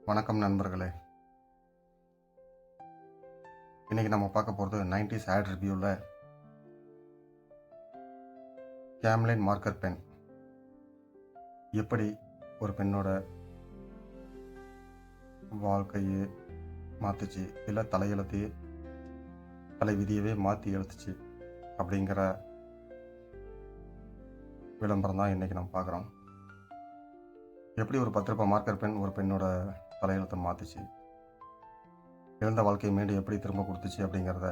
வணக்கம் நண்பர்களே. இன்றைக்கி நம்ம பார்க்க போகிறது 90s ஆட் ரிவ்யூவில் கேம்லின் மார்க்கர் பென் எப்படி ஒரு பெண்ணோட வாழ்க்கையை மாற்றுச்சு, இல்லை தலையெழுத்தையே தலை விதியவே மாற்றி எழுத்துச்சு அப்படிங்கிற விளம்பரம் தான் இன்றைக்கி நம்ம பார்க்குறோம். எப்படி ஒரு 10 ரூபாய் மார்க்கர் பென் ஒரு பெண்ணோட தலையெழுத்தை மாற்றுச்சு, இழந்த வாழ்க்கையை மீண்டும் எப்படி திரும்ப கொடுத்துச்சு அப்படிங்கிறத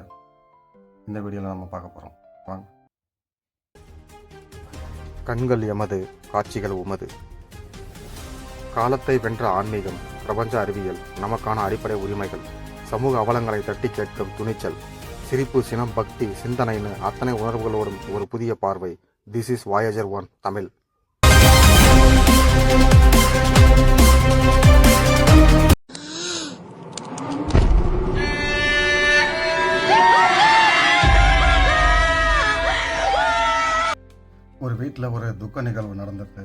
இந்த வீடியோவில் நம்ம பார்க்க போகிறோம். வாங்க. கண்கள் எமது, காட்சிகள் உமது. காலத்தை வென்ற ஆன்மீகம், பிரபஞ்ச அறிவியல், நமக்கான அடிப்படை உரிமைகள், சமூக அவலங்களை தட்டி கேட்கும் துணிச்சல், சிரிப்பு, சினம், பக்தி, சிந்தனைன்னு அத்தனை உணர்வுகளோடும் ஒரு புதிய பார்வை. This is Voyager 1 Tamil. ஒரு வீட்டில் ஒரு துக்க நிகழ்வு நடந்துட்டு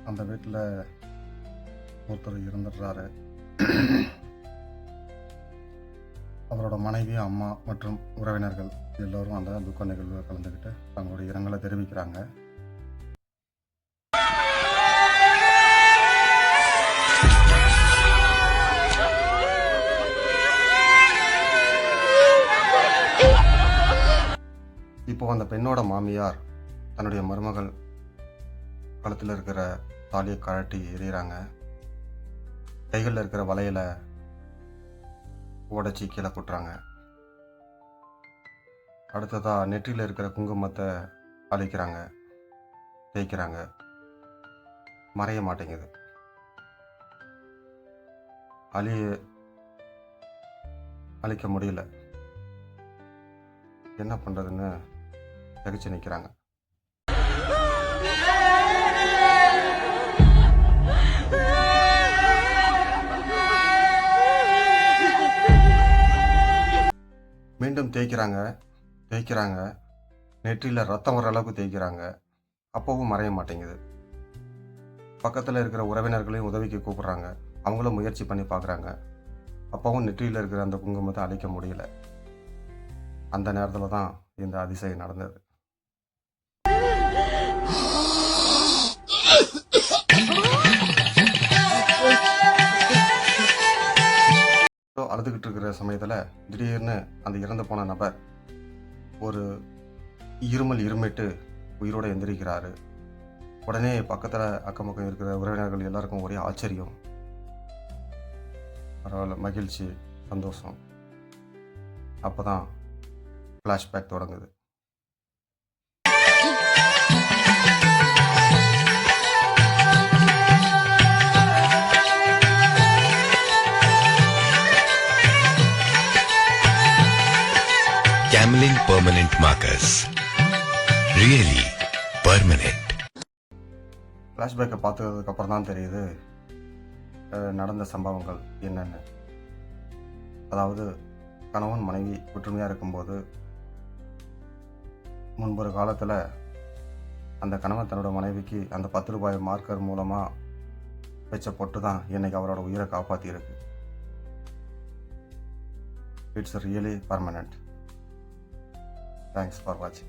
அந்த வீட்டில் ஒருத்தர் இறந்துடுறாரு. அவரோட மனைவி, அம்மா மற்றும் உறவினர்கள் எல்லோரும் அந்த துக்க நிகழ்வில் கலந்துக்கிட்டு தங்களுடைய இரங்கலை தெரிவிக்கிறாங்க. இப்போ அந்த பெண்ணோட மாமியார் தன்னுடைய மருமகள் கழுத்தில் இருக்கிற தாலியை கழட்டி எறிகிறாங்க. கைகளில் இருக்கிற வலையில் உடச்சி கீழே கொட்டுறாங்க. அடுத்ததாக நெற்றியில் இருக்கிற குங்குமத்தை அழிக்கிறாங்க, தேய்க்கிறாங்க. மறைய மாட்டேங்குது. அழிக்க முடியல. என்ன பண்ணுறதுன்னு தகிச்சு நிற்கிறாங்க. மீண்டும் தேய்க்கிறாங்க. நெற்றியில் ரத்தம் வர அளவுக்கு தேய்க்கிறாங்க. அப்பவும் மறைய மாட்டேங்குது. பக்கத்தில் இருக்கிற உறவினர்களையும் உதவிக்கு கூப்பிட்றாங்க. அவங்களும் முயற்சி பண்ணி பார்க்குறாங்க. அப்பவும் நெற்றியில் இருக்கிற அந்த குங்குமத்தை அழிக்க முடியல. அந்த நேரத்தில் தான் இந்த அதிசயம் நடந்தது. அழுதுகிட்டு இருக்கிற சமயத்தில் திடீர்னு அந்த இறந்து போன நபர் ஒரு இருமிட்டு உயிரோடு எந்திரிக்கிறாரு. உடனே பக்கத்தில் அக்கம் பக்கம் இருக்கிற உறவினர்கள் எல்லாருக்கும் ஒரே ஆச்சரியம், பரவாயில்ல, மகிழ்ச்சி, சந்தோஷம். அப்போ தான் ஃப்ளாஷ்பேக் தொடங்குது. Camlin permanent markers, really permanent. ஃப்ளாஷ்பேக்கை பார்த்ததுக்கு அப்புறம் தான் தெரியுது நடந்த சம்பவங்கள் என்னென்னு. அதாவது கணவன் மனைவி ஒற்றுமையாக இருக்கும்போது முன்பொரு காலத்தில் அந்த கணவன் தன்னோட மனைவிக்கு அந்த 10 ரூபாய் மார்க்கர் மூலமாக வச்ச பொட்டு தான் இன்னைக்கு அவரோட உயிரை காப்பாற்றியிருக்கு. It's really permanent. Thanks for watching.